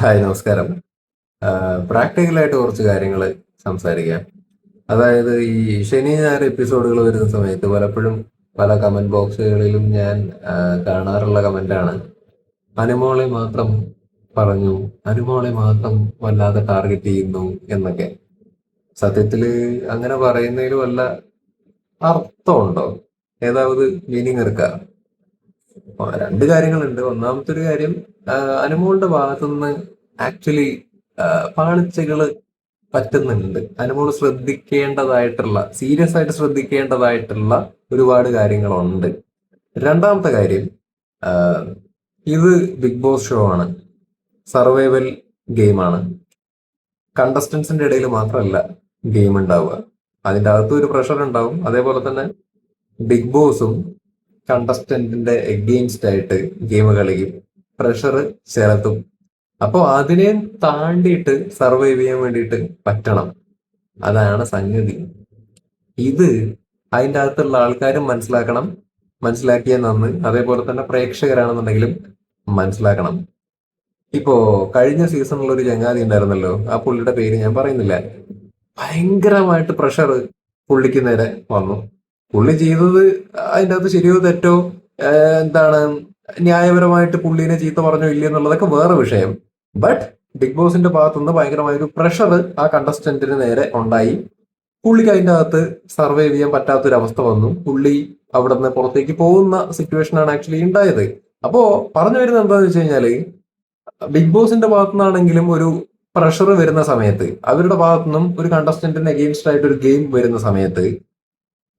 Hi, നമസ്കാരം. പ്രാക്ടിക്കലായിട്ട് കുറച്ച് കാര്യങ്ങൾ സംസാരിക്കാം. അതായത് ഈ ശനി ഞായർ എപ്പിസോഡുകൾ വരുന്ന സമയത്ത് പലപ്പോഴും പല കമന്റ് ബോക്സുകളിലും ഞാൻ കാണാറുള്ള കമന്റാണ്, അനുമോളെ മാത്രം പറഞ്ഞു, അനുമോളെ മാത്രം വല്ലാതെ ടാർഗറ്റ് ചെയ്യുന്നു എന്നൊക്കെ. സത്യത്തില് അങ്ങനെ പറയുന്നതിൽ വല്ല അർത്ഥമുണ്ടോ? ഏതാവത് മീനിങ് എടുക്കുക. രണ്ട് കാര്യങ്ങളുണ്ട്. ഒന്നാമത്തെ ഒരു കാര്യം, അനുമോളുടെ ഭാഗത്തുനിന്ന് ആക്ച്വലി പാളിച്ചകള് പറ്റുന്നുണ്ട്. അനുമോൾ ശ്രദ്ധിക്കേണ്ടതായിട്ടുള്ള, സീരിയസ് ആയിട്ട് ശ്രദ്ധിക്കേണ്ടതായിട്ടുള്ള ഒരുപാട് കാര്യങ്ങളുണ്ട്. രണ്ടാമത്തെ കാര്യം, ആഹ് ഇത് ബിഗ് ബോസ് ഷോ ആണ്, സർവൈവൽ ഗെയിമാണ്. കണ്ടസ്റ്റൻസിന്റെ ഇടയിൽ മാത്രമല്ല ഗെയിം ഉണ്ടാവുക, അതിൻ്റെ അകത്തും ഒരു പ്രഷർ ഉണ്ടാവും. അതേപോലെ തന്നെ ബിഗ് ബോസും കണ്ടസ്റ്റന്റിന്റെ എഗെയിൻസ്റ്റ് ആയിട്ട് ഗെയിം കളിക്കും, പ്രഷർ ചെലുത്തും. അപ്പോൾ അതിനെ താണ്ടിയിട്ട് സർവൈവ് ചെയ്യാൻ വേണ്ടിയിട്ട് പറ്റണം. അതാണ് സംഗതി. ഇത് അതിൻ്റെ അകത്തുള്ള ആൾക്കാരും മനസ്സിലാക്കണം, മനസ്സിലാക്കിയ നന്ന്. അതേപോലെ തന്നെ പ്രേക്ഷകരാണെന്നുണ്ടെങ്കിലും മനസ്സിലാക്കണം. ഇപ്പോ കഴിഞ്ഞ സീസണിൽ ഒരു ചങ്ങാതി ഉണ്ടായിരുന്നല്ലോ, ആ പുള്ളിയുടെ പേര് ഞാൻ പറയുന്നില്ല. ഭയങ്കരമായിട്ട് പ്രഷർ പുള്ളിക്ക് നേരെ വന്നു. പുള്ളി ചെയ്തത് അതിൻ്റെ അകത്ത് ശരിയോ തെറ്റോ, എന്താണ്, ന്യായപരമായിട്ട് പുള്ളീനെ ചീത്ത പറഞ്ഞോ ഇല്ല എന്നുള്ളതൊക്കെ വേറെ വിഷയം. ബട്ട് ബിഗ് ബോസിന്റെ ഭാഗത്തുനിന്ന് ഭയങ്കരമായൊരു പ്രഷർ ആ കണ്ടസ്റ്റന്റിന് നേരെ ഉണ്ടായി. പുള്ളിക്ക് അതിൻ്റെ അകത്ത് സർവൈവ് ചെയ്യാൻ പറ്റാത്തൊരവസ്ഥ വന്നു. പുള്ളി അവിടെ നിന്ന് പുറത്തേക്ക് പോകുന്ന സിറ്റുവേഷൻ ആണ് ആക്ച്വലി ഉണ്ടായത്. അപ്പോ പറഞ്ഞു വരുന്നത് എന്താന്ന് വെച്ച് കഴിഞ്ഞാല്, ബിഗ് ബോസിന്റെ ഭാഗത്തുനിന്നാണെങ്കിലും ഒരു പ്രഷർ വരുന്ന സമയത്ത്, അവരുടെ ഭാഗത്തുനിന്നും ഒരു കണ്ടസ്റ്റന്റിന് അഗെയിൻസ്റ്റ് ആയിട്ട് ഒരു ഗെയിം വരുന്ന സമയത്ത്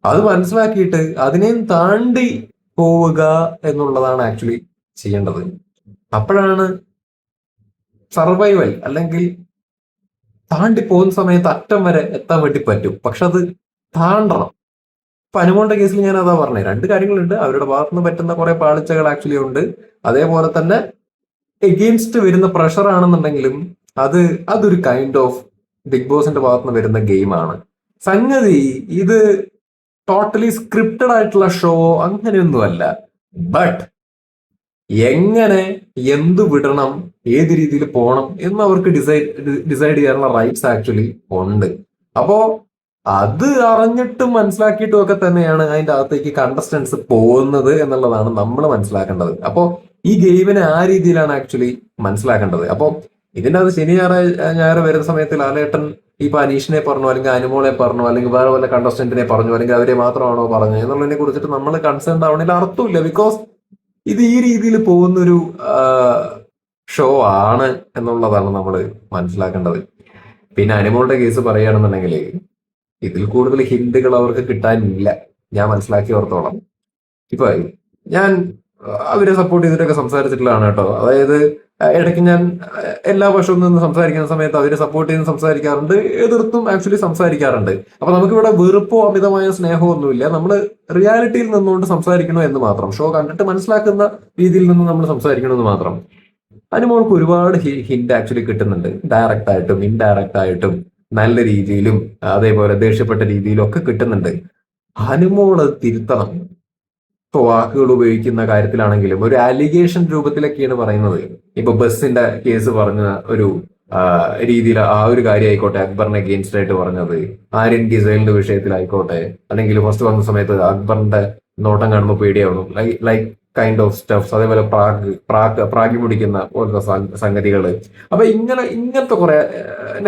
അത് മനസ്സിലാക്കിയിട്ട് അതിനെയും താണ്ടി പോവുക എന്നുള്ളതാണ് ആക്ച്വലി ചെയ്യേണ്ടത്. അപ്പോഴാണ് സർവൈവൽ, അല്ലെങ്കിൽ താണ്ടി പോകുന്ന സമയത്ത് അറ്റം വരെ എത്താൻ വേണ്ടി പറ്റും. പക്ഷെ അത് താണ്ടണം. ഇപ്പൊ അനുമോളുടെ കേസിൽ ഞാൻ അതാ പറഞ്ഞത്, രണ്ട് കാര്യങ്ങളുണ്ട്. അവരുടെ ഭാഗത്തുനിന്ന് പറ്റുന്ന കുറെ പാളിച്ചകൾ ആക്ച്വലി ഉണ്ട്. അതേപോലെ തന്നെ എഗെയിൻസ്റ്റ് വരുന്ന പ്രഷർ ആണെന്നുണ്ടെങ്കിലും അത് അതൊരു കൈൻഡ് ഓഫ് ബിഗ് ബോസിന്റെ ഭാഗത്തുനിന്ന് വരുന്ന ഗെയിമാണ്. സംഗതി ഇത് ടോട്ടലി സ്ക്രിപ്റ്റഡ് ആയിട്ടുള്ള ഷോ അങ്ങനെയൊന്നുമല്ല. ബട്ട് എങ്ങനെ, എന്ത് വിടണം, ഏത് രീതിയിൽ പോകണം എന്ന് അവർക്ക് ഡിസൈഡ് ചെയ്യാനുള്ള റൈറ്റ്സ് ആക്ച്വലി ഉണ്ട്. അപ്പോ അത് അറിഞ്ഞിട്ടും മനസ്സിലാക്കിയിട്ടും ഒക്കെ തന്നെയാണ് അതിന്റെ അകത്തേക്ക് കണ്ടസ്റ്റൻസ് പോകുന്നത് എന്നുള്ളതാണ് നമ്മൾ മനസ്സിലാക്കേണ്ടത്. അപ്പോ ഈ ഗെയിമിനെ ആ രീതിയിലാണ് ആക്ച്വലി മനസ്സിലാക്കേണ്ടത്. അപ്പോ ഇതിന്റെ അത് ശനി ഞായർ വരുന്ന സമയത്ത് ലാലേട്ടൻ ഇപ്പൊ അനീഷിനെ പറഞ്ഞു, അല്ലെങ്കിൽ അനുമോളെ പറഞ്ഞു, അല്ലെങ്കിൽ വേറെ വല്ല കണ്ടസ്റ്റന്റിനെ പറഞ്ഞു, അല്ലെങ്കിൽ അവരെ മാത്രമാണോ പറഞ്ഞു എന്നുള്ളതിനെ കുറിച്ചിട്ട് നമ്മൾ കൺസേൺ ആവണതിൽ അർത്ഥമില്ല. ബിക്കോസ് ഇത് ഈ രീതിയിൽ പോകുന്നൊരു ഷോ ആണ് എന്നുള്ളതാണ് നമ്മൾ മനസ്സിലാക്കേണ്ടത്. പിന്നെ അനുമോളുടെ കേസ് പറയുകയാണെന്നുണ്ടെങ്കിൽ ഇതിൽ കൂടുതൽ ഹിന്റുകൾ അവർക്ക് കിട്ടാനില്ല, ഞാൻ മനസ്സിലാക്കി ഓർത്തോളം. ഇപ്പൊ ഞാൻ അവരെ സപ്പോർട്ട് ചെയ്തിട്ടൊക്കെ സംസാരിച്ചിട്ടുള്ളതാണ് കേട്ടോ. അതായത് ഇടയ്ക്ക് ഞാൻ എല്ലാ വർഷവും നിന്ന് സംസാരിക്കുന്ന സമയത്ത് അവരെ സപ്പോർട്ട് ചെയ്ത് സംസാരിക്കാറുണ്ട്, എതിർത്തും ആക്ച്വലി സംസാരിക്കാറുണ്ട്. അപ്പൊ നമുക്കിവിടെ വെറുപ്പോ അമിതമായ സ്നേഹമോ ഒന്നുമില്ല. നമ്മൾ റിയാലിറ്റിയിൽ നിന്നുകൊണ്ട് സംസാരിക്കണോ എന്ന് മാത്രം, ഷോ കണ്ടിട്ട് മനസ്സിലാക്കുന്ന രീതിയിൽ നിന്ന് നമ്മൾ സംസാരിക്കണമെന്ന് മാത്രം. അനുമോൾക്ക് ഒരുപാട് ഹിന്റ് ആക്ച്വലി കിട്ടുന്നുണ്ട്, ഡയറക്റ്റ് ആയിട്ടും ഇൻഡയറക്റ്റ് ആയിട്ടും, നല്ല രീതിയിലും അതേപോലെ ദേഷ്യപ്പെട്ട രീതിയിലും ഒക്കെ കിട്ടുന്നുണ്ട്. അനുമോള് തിരുത്തണം. ഇപ്പൊ വാക്കുകൾ ഉപയോഗിക്കുന്ന കാര്യത്തിലാണെങ്കിലും ഒരു അലിഗേഷൻ രൂപത്തിലൊക്കെയാണ് പറയുന്നത്. ഇപ്പൊ ബസിന്റെ കേസ് പറഞ്ഞ ഒരു രീതിയിൽ ആ ഒരു കാര്യം ആയിക്കോട്ടെ, അക്ബറിനെ അഗെയിൻസ്റ്റ് ആയിട്ട് പറഞ്ഞത്, ആര്യൻ ഗിസൈലിന്റെ വിഷയത്തിലായിക്കോട്ടെ, അല്ലെങ്കിൽ ഫസ്റ്റ് വന്ന സമയത്ത് അക്ബറിന്റെ നോട്ടം കാണുമ്പോൾ പേടിയാവണം, ലൈക്ക് കൈൻഡ് ഓഫ് സ്റ്റഫ്സ്. അതേപോലെ പ്രാഗി മുടിക്കുന്ന പോലത്തെ സംഗതികള്. അപ്പൊ ഇങ്ങനത്തെ കുറെ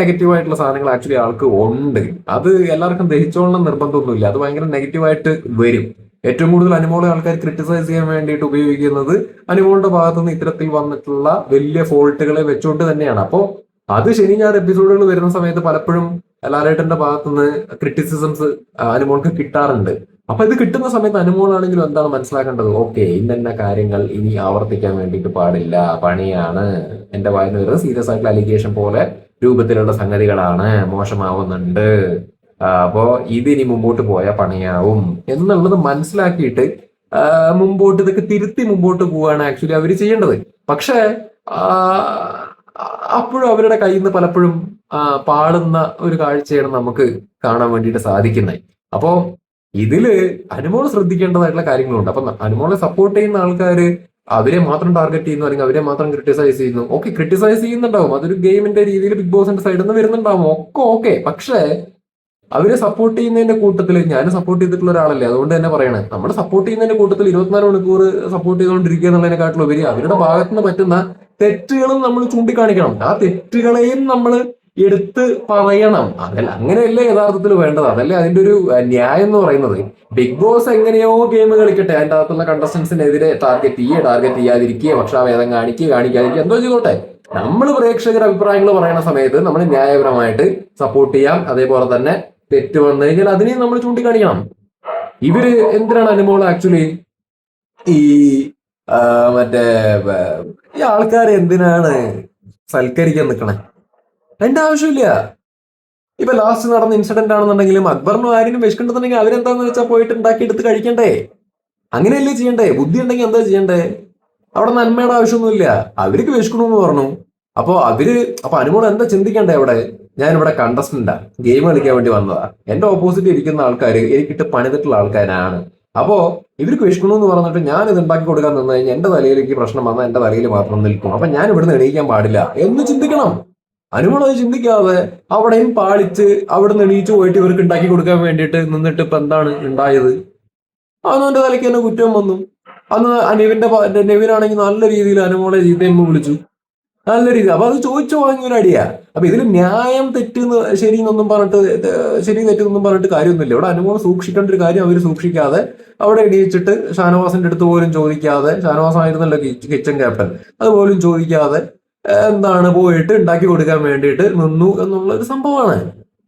നെഗറ്റീവായിട്ടുള്ള സാധനങ്ങൾ ആക്ച്വലി ആൾക്ക് ഉണ്ട്. അത് എല്ലാവർക്കും ദഹിച്ചോളണം നിർബന്ധമൊന്നുമില്ല, അത് ഭയങ്കര നെഗറ്റീവായിട്ട് വരും. ഏറ്റവും കൂടുതൽ അനുമോളെ ആൾക്കാർ ക്രിട്ടിസൈസ് ചെയ്യാൻ വേണ്ടിയിട്ട് ഉപയോഗിക്കുന്നത് അനുമോളുടെ ഭാഗത്തുനിന്ന് ഇത്തരത്തിൽ വന്നിട്ടുള്ള വലിയ ഫോൾട്ടുകളെ വെച്ചുകൊണ്ട് തന്നെയാണ്. അപ്പോൾ അത് ശനി ഞായർ എപ്പിസോഡുകൾ വരുന്ന സമയത്ത് പലപ്പോഴും ലാലേട്ടന്റെ ഭാഗത്തുനിന്ന് ക്രിറ്റിസിസംസ് അനുമോൾക്ക് കിട്ടാറുണ്ട്. അപ്പൊ ഇത് കിട്ടുന്ന സമയത്ത് അനുമോളാണെങ്കിലും എന്താണ് മനസ്സിലാക്കേണ്ടത്, ഓക്കെ, ഇന്ന കാര്യങ്ങൾ ഇനി ആവർത്തിക്കാൻ വേണ്ടിയിട്ട് പാടില്ല, പണിയാണ്, എന്റെ വായന വരുന്നത് സീരിയസ് ആയിട്ടുള്ള അലിഗേഷൻ പോലെ രൂപത്തിലുള്ള സംഗതികളാണ്, മോശമാവുന്നുണ്ട്, അപ്പോ ഇതിനി മുമ്പോട്ട് പോയാൽ പണിയാവും എന്നുള്ളത് മനസ്സിലാക്കിയിട്ട് മുമ്പോട്ട് ഇതൊക്കെ തിരുത്തി മുമ്പോട്ട് പോവാണ് ആക്ച്വലി അവർ ചെയ്യേണ്ടത്. പക്ഷേ അപ്പോഴും അവരുടെ കയ്യിൽ നിന്ന് പലപ്പോഴും പാടുന്ന ഒരു കാഴ്ചയാണ് നമുക്ക് കാണാൻ വേണ്ടിയിട്ട് സാധിക്കുന്നത്. അപ്പോ ഇതില് അനുമോള് ശ്രദ്ധിക്കേണ്ടതായിട്ടുള്ള കാര്യങ്ങളുണ്ട്. അപ്പൊ അനുമോളെ സപ്പോർട്ട് ചെയ്യുന്ന ആൾക്കാര് അവരെ മാത്രം ടാർഗറ്റ് ചെയ്യുന്നു, അല്ലെങ്കിൽ അവരെ മാത്രം ക്രിട്ടിസൈസ് ചെയ്യുന്നു. ഓക്കെ, ക്രിട്ടിസൈസ് ചെയ്യുന്നുണ്ടാവും, അതൊരു ഗെയിമിന്റെ രീതിയിൽ ബിഗ് ബോസിന്റെ സൈഡിൽ നിന്ന് വരുന്നുണ്ടാവും, ഒക്കെ ഓക്കെ. പക്ഷേ അവരെ സപ്പോർട്ട് ചെയ്യുന്നതിന്റെ കൂട്ടത്തിൽ ഞാൻ സപ്പോർട്ട് ചെയ്തിട്ടുള്ള ഒരാളല്ലേ, അതുകൊണ്ട് തന്നെ പറയണേ, നമ്മൾ സപ്പോർട്ട് ചെയ്യുന്നതിന്റെ കൂട്ടത്തിൽ 24 മണിക്കൂർ സപ്പോർട്ട് ചെയ്തുകൊണ്ടിരിക്കുക എന്നുള്ളതിനെക്കാട്ടിലും ഉപരി അവരുടെ ഭാഗത്തുനിന്ന് പറ്റുന്ന തെറ്റുകളും നമ്മൾ ചൂണ്ടിക്കാണിക്കണം. ആ തെറ്റുകളെയും നമ്മൾ എടുത്ത് പറയണം. അതല്ല, അങ്ങനെയല്ലേ യഥാർത്ഥത്തിൽ വേണ്ടത്. അതല്ലേ അതിന്റെ ഒരു ന്യായം എന്ന് പറയുന്നത്. ബിഗ് ബോസ് എങ്ങനെയോ ഗെയിം കളിക്കട്ടെ, അതിന്റെ അകത്തുള്ള കണ്ടസ്റ്റൻസിനെതിരെ ടാർഗറ്റ് ചെയ്യാതിരിക്കുക, പക്ഷാഭേദം കാണിക്കാതിരിക്കുക, എന്തോ ചെയ്തോട്ടെ. നമ്മൾ പ്രേക്ഷകർ അഭിപ്രായങ്ങൾ പറയുന്ന സമയത്ത് നമ്മൾ ന്യായപരമായിട്ട് സപ്പോർട്ട് ചെയ്യാം. അതേപോലെ തന്നെ തെറ്റ് വന്നു കഴിഞ്ഞാൽ അതിനെയും നമ്മൾ ചൂണ്ടിക്കാണിക്കണം. ഇവര് എന്തിനാണ് അനുമോൾ ആക്ച്വലി ഈ മറ്റേ ഈ ആൾക്കാരെ എന്തിനാണ് സൽക്കരിക്കാൻ നിൽക്കണേ? അതിന്റെ ആവശ്യമില്ല. ഇപ്പൊ ലാസ്റ്റ് നടന്ന ഇൻസിഡന്റ് ആണെന്നുണ്ടെങ്കിലും അക്ബറിനും ആരിനും വിശക്കുന്നുണ്ടെങ്കിൽ അവരെന്താന്ന് വെച്ചാൽ പോയിട്ട് ഉണ്ടാക്കി എടുത്ത് കഴിക്കണ്ടേ? അങ്ങനെയല്ലേ ചെയ്യണ്ടേ? ബുദ്ധി ഉണ്ടെങ്കിൽ എന്താ ചെയ്യണ്ടേ? അവിടെ നന്മയുടെ ആവശ്യമൊന്നുമില്ല. അവർക്ക് വിശക്കണമെന്ന് പറഞ്ഞു. അപ്പൊ അനുമോൾ എന്താ ചിന്തിക്കണ്ടേ? അവിടെ ഞാനിവിടെ കണ്ടസ്റ്റന്റാ, ഗെയിം കളിക്കാൻ വേണ്ടി വന്നതാ, എന്റെ ഓപ്പോസിറ്റ് ഇരിക്കുന്ന ആൾക്കാർ എനിക്കിട്ട് പണിതിട്ടുള്ള ആൾക്കാരാണ്. അപ്പോ ഇവർക്ക് വിശക്കണമെന്ന് പറഞ്ഞിട്ട് ഞാൻ ഇത് ഉണ്ടാക്കി കൊടുക്കാൻ നിന്ന് കഴിഞ്ഞാൽ എന്റെ തലയിലേക്ക് പ്രശ്നം വന്നാൽ എന്റെ തലയിൽ മാത്രം നിൽക്കും. അപ്പൊ ഞാൻ ഇവിടുന്ന് എണീക്കാൻ പാടില്ല എന്ന് ചിന്തിക്കണം. അനുമോൾ അത് ചിന്തിക്കാതെ അവിടെയും പാളിച്ച് അവിടുന്ന് എണീച്ചു പോയിട്ട് ഇവർക്ക് ഉണ്ടാക്കി കൊടുക്കാൻ വേണ്ടിയിട്ട് നിന്നിട്ട് ഇപ്പൊ എന്താണ് ഉണ്ടായത്? അവനവന്റെ തലയ്ക്ക് തന്നെ കുറ്റം വന്നു. അന്ന് നെവിനാണെങ്കിൽ നല്ല രീതിയിൽ അനുമോളെ ചീത്തയും വിളിച്ചു, നല്ല രീതി. അപ്പൊ അത് ചോദിച്ചു വാങ്ങിയ ഒരു അടിയാ. അപ്പൊ ഇതിൽ ന്യായം തെറ്റെന്ന് ശരി തെറ്റെന്നൊന്നും പറഞ്ഞിട്ട് കാര്യമൊന്നുമില്ല. ഇവിടെ അനുമോൾ സൂക്ഷിക്കേണ്ട ഒരു കാര്യം അവർ സൂക്ഷിക്കാതെ അവിടെ ഇടിയിച്ചിട്ട് ഷാനവാസിന്റെ അടുത്ത് പോലും ചോദിക്കാതെ, ഷാനവാസ് ആയിരുന്നല്ലോ കിച്ചൺ ക്യാപ്റ്റൻ, അതുപോലും ചോദിക്കാതെ എന്താണ് പോയിട്ട് ഉണ്ടാക്കി കൊടുക്കാൻ വേണ്ടിയിട്ട് നിന്നു എന്നുള്ള ഒരു സംഭവമാണ്.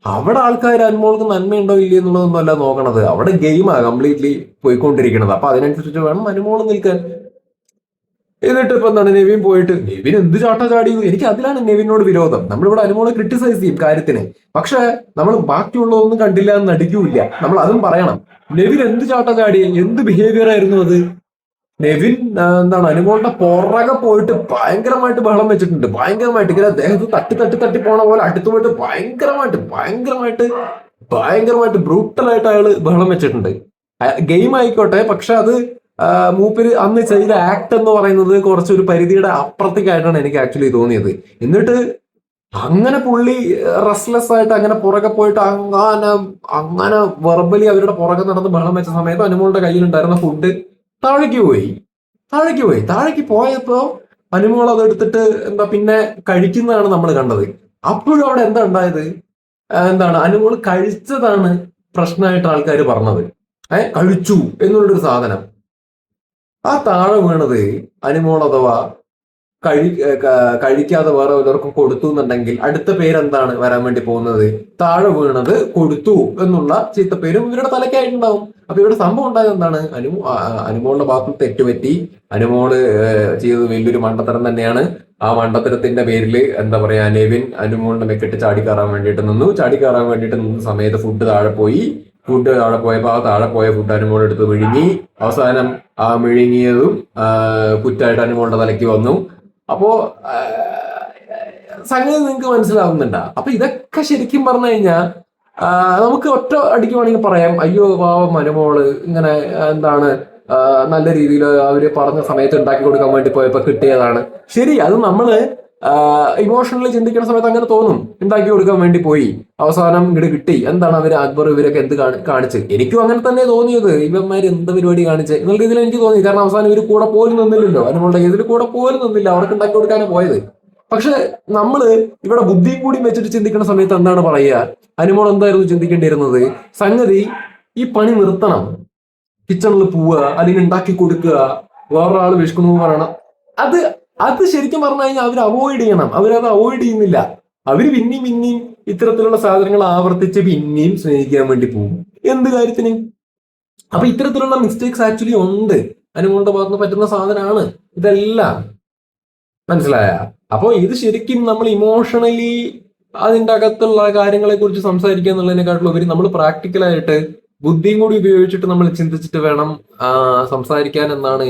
അവിടെ ആൾക്കാർ അനുമോൾക്ക് നന്മയുണ്ടോ ഇല്ല എന്നുള്ളതൊന്നും അല്ല നോക്കണത്. അവിടെ ഗെയിമാണ് കംപ്ലീറ്റ്ലി പോയിക്കൊണ്ടിരിക്കുന്നത്. അപ്പൊ അതിനനുസരിച്ച് വേണം അനുമോൾ നിൽക്കാൻ. എന്നിട്ട് ഇപ്പൊ എന്താണ് നെവിൻ പോയിട്ട് നെവിൻ എന്ത് ചാട്ടാ ചാടി? എനിക്ക് അതിലാണ് നെവിനോട് വിരോധം. നമ്മളിവിടെ അനുമോളെ ക്രിട്ടിസൈസ് ചെയ്യും കാര്യത്തിന്, പക്ഷെ നമ്മൾ ബാക്കിയുള്ളതൊന്നും കണ്ടില്ല എന്ന് നടിക്കൂല്ല. നമ്മൾ അതും പറയണം. നെവിൻ എന്ത് ചാട്ടാ ചാടി? എന്ത് ബിഹേവിയർ ആയിരുന്നു അത്? നെവിൻ എന്താണ് അനുമോളുടെ പുറകെ പോയിട്ട് ഭയങ്കരമായിട്ട് ബഹളം വെച്ചിട്ടുണ്ട്. ഭയങ്കരമായിട്ട് ഇങ്ങനെ ദേഹത്ത് തട്ടി പോണ പോലെ അടുത്ത് പോയിട്ട് ഭയങ്കരമായിട്ട് ബ്രൂട്ടലായിട്ട് അയാള് ബഹളം വെച്ചിട്ടുണ്ട്. ഗെയിം ആയിക്കോട്ടെ, പക്ഷെ അത് മൂപ്പര് അന്ന് ചെയ്ത ആക്ട് എന്ന് പറയുന്നത് കുറച്ചൊരു പരിധിയുടെ അപ്പുറത്തേക്കായിട്ടാണ് എനിക്ക് ആക്ച്വലി തോന്നിയത്. എന്നിട്ട് അങ്ങനെ പുള്ളി റെസ്റ്റ്ലെസ് ആയിട്ട് അങ്ങനെ പുറകെ പോയിട്ട് അങ്ങനെ വെർബലി അവരുടെ പുറകെ നടന്ന് ബഹളം വെച്ച സമയത്ത് അനുമോളുടെ കയ്യിലുണ്ടായിരുന്ന ഫുഡ് താഴേക്ക് പോയപ്പോ അനുമോൾ അത് എടുത്തിട്ട് പിന്നെ കഴിക്കുന്നതാണ് നമ്മൾ കണ്ടത്. അപ്പോഴും അവിടെ എന്താ ഉണ്ടായത്? അനുമോൾ കഴിച്ചതാണ് പ്രശ്നമായിട്ട് ആൾക്കാർ പറഞ്ഞത്. കഴിച്ചു എന്നുള്ളൊരു സാധനം ആ താഴെ വീണത് അനുമോൾ അഥവാ കഴിക്കാതെ വേറെ വല്ലവർക്കും കൊടുത്തു എന്നുണ്ടെങ്കിൽ അടുത്ത പേരെന്താണ് വരാൻ വേണ്ടി പോകുന്നത്? താഴെ വീണത് കൊടുത്തു എന്നുള്ള ചീത്തപ്പേരും ഇവരുടെ തലക്കായിട്ടുണ്ടാവും. അപ്പൊ ഇവിടെ സംഭവം ഉണ്ടായത് എന്താണ്? അനുമോളുടെ ഭാഗത്ത് തെറ്റുപറ്റി. അനുമോള് ചെയ്തത് വലിയൊരു മണ്ടത്തരം തന്നെയാണ്. ആ മണ്ടത്തരത്തിന്റെ പേരിൽ എന്താ പറയാ, നെവിൻ അനുമോളിന്റെ മെക്കിട്ട് ചാടിക്കയറാൻ വേണ്ടിയിട്ട് നിന്ന സമയത്ത് ഫുഡ് താഴെ പോയപ്പോ ആ താഴെ പോയ ഫുഡ് അനുമോൾ എടുത്ത് വിഴുങ്ങി. അവസാനം ആ വിഴുങ്ങിയതും കുറ്റായിട്ട് അനുമോളുടെ തലയ്ക്ക് വന്നു. അപ്പോ സംഗതി നിങ്ങൾക്ക് മനസ്സിലാവുന്നുണ്ടാ? അപ്പൊ ഇതൊക്കെ ശരിക്കും പറഞ്ഞു കഴിഞ്ഞാൽ നമുക്ക് ഒറ്റ അടിക്ക് വേണമെങ്കിൽ പറയാം, അയ്യോ പാവം അനുമോള് ഇങ്ങനെ നല്ല രീതിയിൽ അവര് പറഞ്ഞ സമയത്ത് ഉണ്ടാക്കി കൊടുക്കാൻ വേണ്ടി പോയപ്പോ കിട്ടിയതാണ്. ശരി, അത് നമ്മള് ഇമോഷണലി ചിന്തിക്കുന്ന സമയത്ത് അങ്ങനെ തോന്നും. ഉണ്ടാക്കി കൊടുക്കാൻ വേണ്ടി പോയി, അവസാനം ഇങ്ങോട്ട് കിട്ടി. അവര് അക്ബർ ഇവരൊക്കെ എന്ത് കാണിച്ച്? എനിക്കും അങ്ങനെ തന്നെ തോന്നിയത്. ഇവന്മാര് എന്ത് പരിപാടി കാണിച്ച് എന്നുള്ള രീതിയിൽ എനിക്ക് തോന്നി. കാരണം അവസാനം ഇവര് കൂടെ പോലും നിന്നില്ലല്ലോ, അനുമോളുടെ ഇതിൽ കൂടെ പോലും നിന്നില്ല, അവർക്ക് ഉണ്ടാക്കി കൊടുക്കാനാണ് പോയത്. പക്ഷെ നമ്മള് ഇവിടെ ബുദ്ധിയും കൂടി വെച്ചിട്ട് ചിന്തിക്കുന്ന സമയത്ത് എന്താണ് പറയുക? അനുമോൾ എന്തായിരുന്നു ചിന്തിക്കേണ്ടിയിരുന്നത്? സംഗതി ഈ പണി നിർത്തണം, കിച്ചണിൽ പോവുക, അല്ലെങ്കിൽ ഉണ്ടാക്കി കൊടുക്കുക, വേറൊരാൾ വിശക്കുന്നു പറയണം. അത് ശരിക്കും പറഞ്ഞു കഴിഞ്ഞാൽ അവർ അവോയ്ഡ് ചെയ്യണം. അവരത് അവോയ്ഡ് ചെയ്യുന്നില്ല. അവര് പിന്നെയും ഇത്തരത്തിലുള്ള സാധനങ്ങൾ ആവർത്തിച്ച് പിന്നെയും സ്നേഹിക്കാൻ വേണ്ടി പോകും. എന്ത് കാര്യത്തിന്? അപ്പൊ ഇത്തരത്തിലുള്ള മിസ്റ്റേക്സ് ആക്ച്വലി ഉണ്ട്. അനുമോളുടെ ഭാഗത്ത് പറ്റുന്ന സാധനമാണ് ഇതെല്ലാം. മനസ്സിലായ? അപ്പൊ ഇത് ശരിക്കും നമ്മൾ ഇമോഷണലി അതിന്റെ അകത്തുള്ള കാര്യങ്ങളെ കുറിച്ച് സംസാരിക്കുക എന്നുള്ളതിനെക്കാട്ടിലും ഉപരി നമ്മൾ പ്രാക്ടിക്കലായിട്ട് ബുദ്ധിയും കൂടി ഉപയോഗിച്ചിട്ട് നമ്മൾ ചിന്തിച്ചിട്ട് വേണം സംസാരിക്കാൻ എന്നാണ്